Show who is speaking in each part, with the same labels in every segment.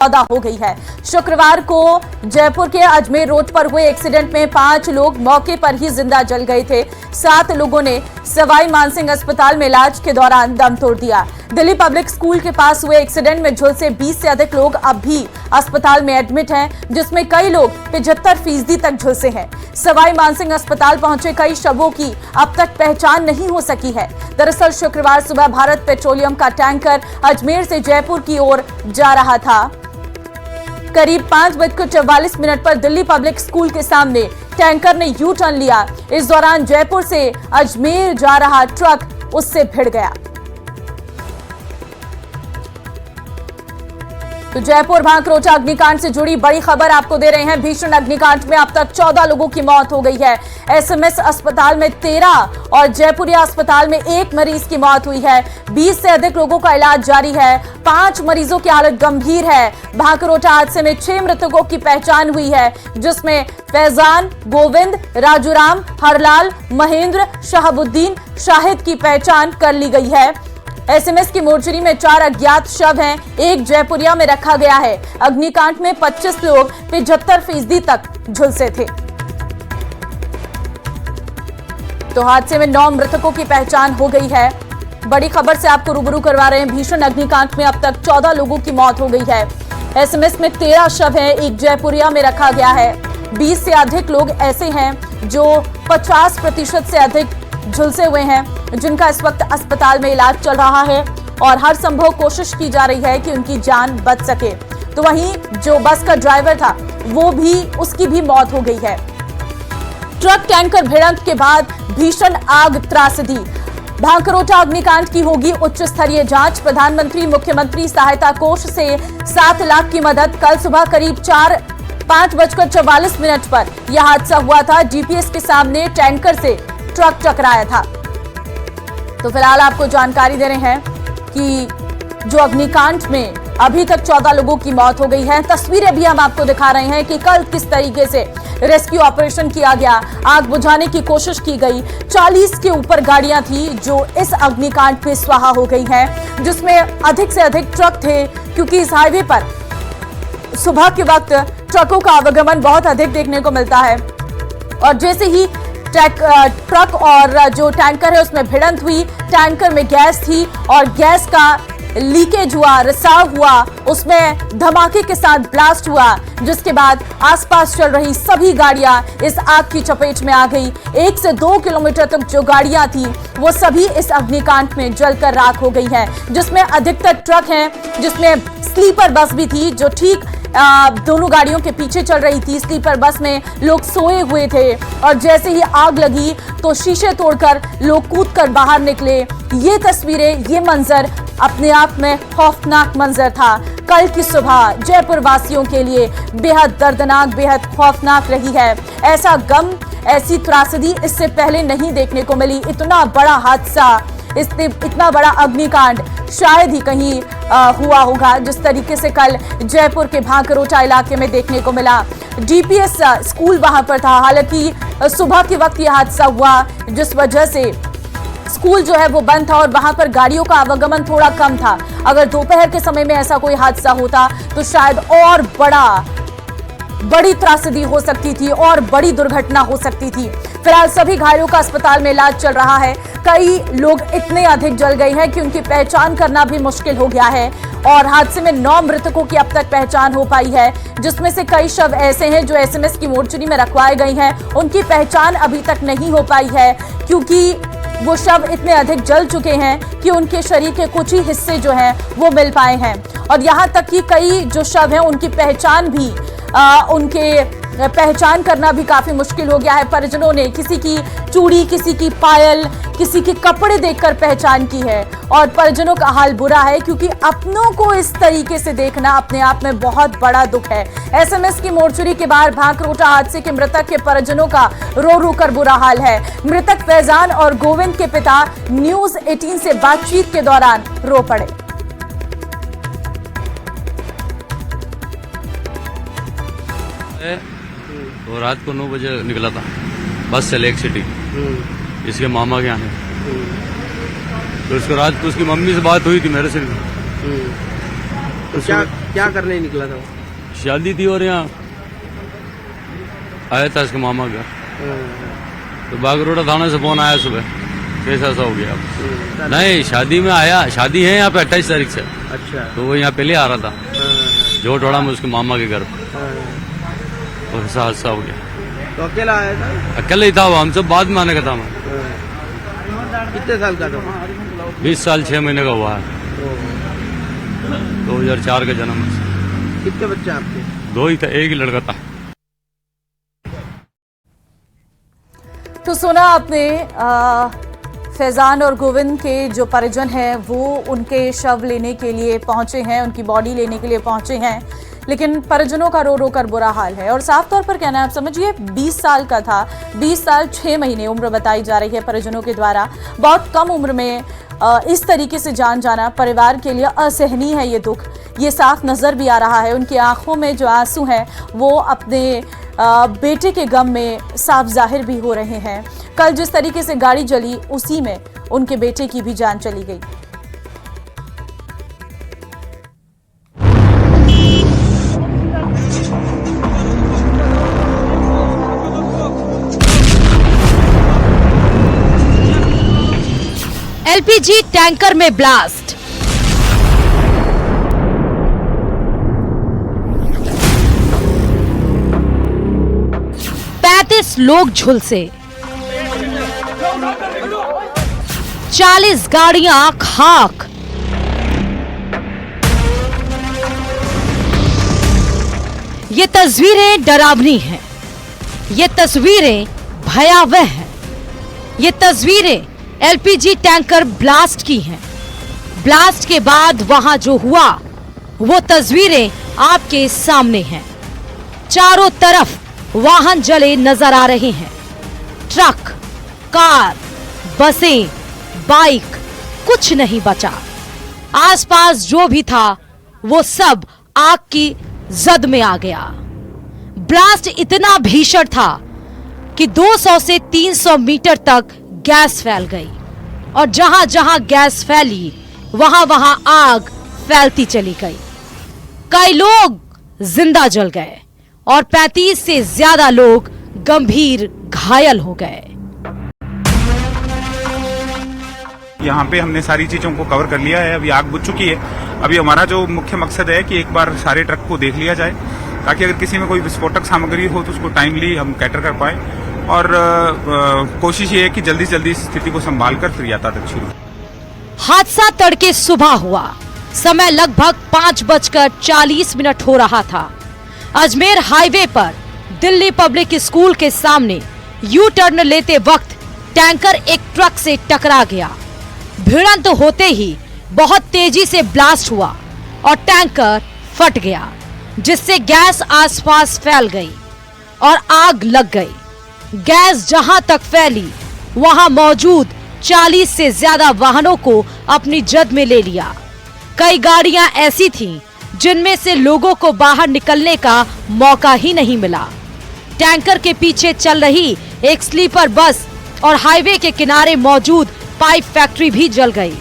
Speaker 1: 14 हो गई है। शुक्रवार को जयपुर के अजमेर रोड पर हुए एक्सीडेंट में 5 लोग मौके पर ही जिंदा जल गए थे। 7 लोगों ने सवाई मानसिंह अस्पताल में इलाज के दौरान दम तोड़ दिया। दिल्ली पब्लिक स्कूल के पास हुए एक्सीडेंट में झुलसे 20 से अधिक लोग अब भी अस्पताल में एडमिट हैं, जिसमें कई लोग 75% तक झुलसे हैं। सवाई मानसिंह अस्पताल पहुंचे कई शवों की अब तक पहचान नहीं हो सकी है। दरअसल शुक्रवार सुबह भारत पेट्रोलियम का टैंकर अजमेर से जयपुर की ओर जा रहा था। करीब 5:44 पर दिल्ली पब्लिक स्कूल के सामने टैंकर ने यू टर्न लिया। इस दौरान जयपुर से अजमेर जा रहा ट्रक उससे भिड़ गया। तो जयपुर भांकरोटा अग्निकांड से जुड़ी बड़ी खबर आपको दे रहे हैं। भीषण अग्निकांड में अब तक 14 लोगों की मौत हो गई है। एसएमएस अस्पताल में 13 और जयपुरिया अस्पताल में 1 मरीज की मौत हुई है। 20 से अधिक लोगों का इलाज जारी है। 5 मरीजों की हालत गंभीर है। भांकरोटा हादसे में 6 मृतकों की पहचान हुई है, जिसमें फैजान, गोविंद, राजूराम, हरलाल, महेंद्र, शहाबुद्दीन, शाहिद की पहचान कर ली गई है। एसएमएस की मोर्चरी में 4 अज्ञात शव हैं, 1 जयपुरिया में रखा गया है। अग्निकांड में 25 लोग 75% तक झुलसे थे। तो हादसे में 9 मृतकों की पहचान हो गई है। बड़ी खबर से आपको रूबरू करवा रहे हैं। भीषण अग्निकांड में अब तक 14 लोगों की मौत हो गई है। एसएमएस में 13 शव हैं, 1 जयपुरिया में रखा गया है। 20 से अधिक लोग ऐसे हैं जो 50% से अधिक झुलसे हुए हैं, जिनका इस वक्त अस्पताल में इलाज चल रहा है और हर संभव कोशिश की जा रही है कि उनकी जान बच सके। तो वहीं जो बस का ड्राइवर था उसकी भी मौत हो गई है। ट्रक टैंकर भिड़ंत के बाद भीषण आग त्रासदी। भांकरोटा अग्निकांड की होगी उच्च स्तरीय जांच। प्रधानमंत्री मुख्यमंत्री सहायता कोष से 7 लाख की मदद। कल सुबह करीब 5:44 पर यह हादसा हुआ था। जीपीएस के सामने टैंकर से ट्रक टकराया था। तो फिलहाल आपको जानकारी दे रहे हैं कि जो अग्निकांड में अभी तक 14 लोगों की मौत हो गई है। तस्वीरें भी हम आपको दिखा रहे हैं कि कल किस तरीके से रेस्क्यू ऑपरेशन किया गया, आग बुझाने की कोशिश की गई। 40 के ऊपर गाड़ियां थी जो इस अग्निकांड में स्वाहा हो गई हैं, जिसमें अधिक से अधिक ट्रक थे, क्योंकि इस हाईवे पर सुबह के वक्त ट्रकों का आवागमन बहुत अधिक देखने को मिलता है। और जैसे ही ट्रक और जो टैंकर है उसमें भिड़ंत हुई, टैंकर में गैस थी और गैस का लीकेज हुआ, रिसाव हुआ, उसमें धमाके के साथ ब्लास्ट हुआ, जिसके बाद आसपास चल रही सभी गाड़ियां इस आग की चपेट में आ गई। 1 से 2 किलोमीटर तक जो गाड़ियां थी वो सभी इस अग्निकांड में जलकर राख हो गई हैं, जिसमें अधिकतर ट्रक हैं, जिसमें स्लीपर बस भी थी जो ठीक दोनों गाड़ियों के पीछे चल रही थी। स्लीपर बस में लोग सोए हुए थे और जैसे ही आग लगी तो शीशे तोड़कर लोग कूदकर बाहर निकले। ये तस्वीरें, ये मंजर अपने आप में खौफनाक मंजर था। कल की सुबह जयपुर वासियों के लिए बेहद दर्दनाक, बेहद खौफनाक रही है। ऐसा गम, ऐसी त्रासदी इससे पहले नहीं देखने को मिली। इतना बड़ा हादसा, इतना बड़ा अग्निकांड शायद ही कहीं हुआ होगा जिस तरीके से कल जयपुर के भांकरोटा इलाके में देखने को मिला। जीपीएस स्कूल वहां पर था। हालांकि सुबह के वक्त यह हादसा हुआ, जिस वजह से स्कूल जो है वो बंद था और वहां पर गाड़ियों का आवागमन थोड़ा कम था। अगर दोपहर के समय में ऐसा कोई हादसा होता तो शायद और बड़ी त्रासदी हो सकती थी और बड़ी दुर्घटना हो सकती थी। फिलहाल सभी घायलों का अस्पताल में इलाज चल रहा है। कई लोग इतने अधिक जल गए हैं कि उनकी पहचान करना भी मुश्किल हो गया है और हादसे में 9 मृतकों की अब तक पहचान हो पाई है, जिसमें से कई शव ऐसे हैं जो एसएमएस की मोर्चरी में रखवाए गए हैं। उनकी पहचान अभी तक नहीं हो पाई है, क्योंकि वो शव इतने अधिक जल चुके हैं कि उनके शरीर के कुछ ही हिस्से जो हैं वो मिल पाए हैं। और यहाँ तक कि कई जो शव हैं उनकी पहचान भी पहचान करना भी काफी मुश्किल हो गया है। परिजनों ने किसी की चूड़ी, किसी की पायल, किसी के कपड़े देखकर पहचान की है और परिजनों का हाल बुरा है, क्योंकि अपनों को इस तरीके से देखना अपने आप में बहुत बड़ा दुख है। एसएमएस की मोर्चरी के बाहर भांकरोटा हादसे के मृतक के परिजनों का रो रो कर बुरा हाल है। मृतक फैजान और गोविंद के पिता न्यूज 18 से बातचीत के दौरान रो पड़े।
Speaker 2: तो रात को 9 बजे निकला था बस से लेक सिटी, इसके मामा के यहाँ। तो उसको रात को उसकी मम्मी से बात हुई थी मेरे से।
Speaker 3: तो क्या क्या करने निकला था वो?
Speaker 2: शादी थी और यहाँ आया था इसके मामा का। तो बागरोड़ा थाने से फोन आया सुबह, कैसा ऐसा हो गया। नहीं शादी में आया, शादी है यहाँ पे 28 तारीख से।
Speaker 3: अच्छा।
Speaker 2: तो वो यहाँ पहले आ रहा था जोटवाड़ा में उसके मामा के घर पे, और ऐसा हादसा हो गया।
Speaker 3: तो अकेला आया था?
Speaker 2: अकेले ही था वो, हम सब बाद में आने का था। मैं
Speaker 3: कितने साल का था?
Speaker 2: 20 साल 6 महीने का हुआ है। 2004 का जन्म है।
Speaker 3: कितने बच्चे आपके?
Speaker 2: 2 ही था, एक ही लड़का था।
Speaker 1: तो सुना आपने, फैजान और गोविंद के जो परिजन हैं वो उनके शव लेने के लिए पहुंचे हैं, उनकी बॉडी लेने के लिए पहुंचे हैं, लेकिन परिजनों का रो रो कर बुरा हाल है। और साफ तौर पर कहना है, आप समझिए 20 साल का था, 20 साल 6 महीने उम्र बताई जा रही है परिजनों के द्वारा। बहुत कम उम्र में इस तरीके से जान जाना परिवार के लिए असहनीय है। ये दुख ये साफ नजर भी आ रहा है, उनकी आंखों में जो आंसू हैं वो अपने बेटे के गम में साफ जाहिर भी हो रहे हैं। कल जिस तरीके से गाड़ी जली उसी में उनके बेटे की भी जान चली गई।
Speaker 4: एलपीजी टैंकर में ब्लास्ट, लोग झुलसे, 40 गाड़ियां खाक। ये तस्वीरें डरावनी हैं, ये तस्वीरें भयावह हैं, ये तस्वीरें एलपीजी टैंकर ब्लास्ट की हैं। ब्लास्ट के बाद वहां जो हुआ वो तस्वीरें आपके सामने हैं। चारों तरफ वाहन जले नजर आ रहे हैं। ट्रक, कार, बसें, बाइक, कुछ नहीं बचा। आसपास जो भी था वो सब आग की जद में आ गया। ब्लास्ट इतना भीषण था कि 200 से 300 मीटर तक गैस फैल गई और जहां जहां गैस फैली वहां वहां आग फैलती चली गई। कई लोग जिंदा जल गए और 35 से ज्यादा लोग गंभीर घायल हो गए।
Speaker 5: यहाँ पे हमने सारी चीजों को कवर कर लिया है। अभी आग बुझ चुकी है। अभी हमारा जो मुख्य मकसद है कि एक बार सारे ट्रक को देख लिया जाए ताकि अगर किसी में कोई विस्फोटक सामग्री हो तो उसको टाइमली हम कैटर कर पाए और कोशिश ये है कि जल्दी से जल्दी स्थिति को संभाल कर फिर यातायात शुरू।
Speaker 4: हादसा तड़के सुबह हुआ। समय लगभग 5:40 हो रहा था। अजमेर हाईवे पर दिल्ली पब्लिक स्कूल के सामने यू टर्न लेते वक्त टैंकर एक ट्रक से टकरा गया। भिड़ंत होते ही बहुत तेजी से ब्लास्ट हुआ और टैंकर फट गया, जिससे गैस आसपास फैल गई और आग लग गई। गैस जहां तक फैली वहां मौजूद 40 से ज्यादा वाहनों को अपनी जद में ले लिया। कई गाड़ियां ऐसी थीं जिनमें से लोगों को बाहर निकलने का मौका ही नहीं मिला। टैंकर के पीछे चल रही एक स्लीपर बस और हाईवे के किनारे मौजूद पाइप फैक्ट्री भी जल गई।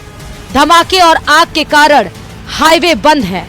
Speaker 4: धमाके और आग के कारण हाईवे बंद है।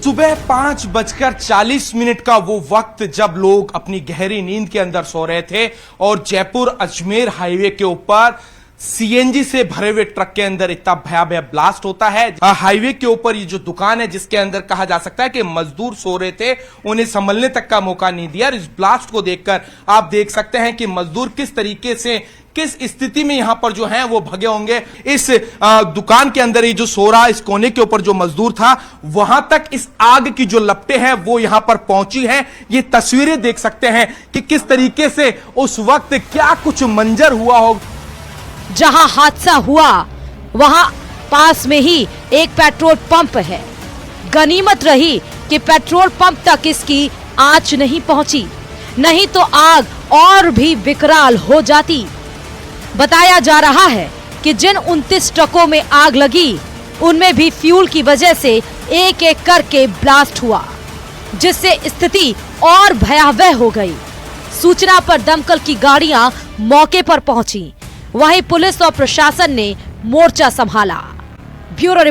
Speaker 6: सुबह 5:40 का वो वक्त जब लोग अपनी गहरी नींद के अंदर सो रहे थे और जयपुर अजमेर हाईवे के ऊपर सीएनजी से भरे हुए ट्रक के अंदर इतना भयावह ब्लास्ट होता है। हाईवे के ऊपर ये जो दुकान है जिसके अंदर कहा जा सकता है कि मजदूर सो रहे थे, उन्हें संभलने तक का मौका नहीं दिया। और इस ब्लास्ट को देखकर आप देख सकते हैं कि मजदूर किस तरीके से, किस स्थिति में यहां पर जो हैं वो भगे होंगे। इस दुकान के अंदर ये जो सो रहा, इस कोने के ऊपर जो मजदूर था, वहां तक इस आग की जो लपटें हैं वो यहां पर पहुंची हैं। ये तस्वीरें देख सकते हैं कि किस तरीके से उस वक्त क्या कुछ मंजर हुआ हो।
Speaker 4: जहां हादसा हुआ वहां पास में ही एक पेट्रोल पंप है। गनीमत रही कि पेट्रोल पंप तक इसकी आंच नहीं पहुंची, नहीं तो आग और भी विकराल हो जाती। बताया जा रहा है कि जिन 29 ट्रकों में आग लगी उनमें भी फ्यूल की वजह से एक एक करके ब्लास्ट हुआ, जिससे स्थिति और भयावह हो गई। सूचना पर दमकल की गाड़ियां मौके पर पहुंची। वहीं पुलिस और प्रशासन ने मोर्चा संभाला। ब्यूरो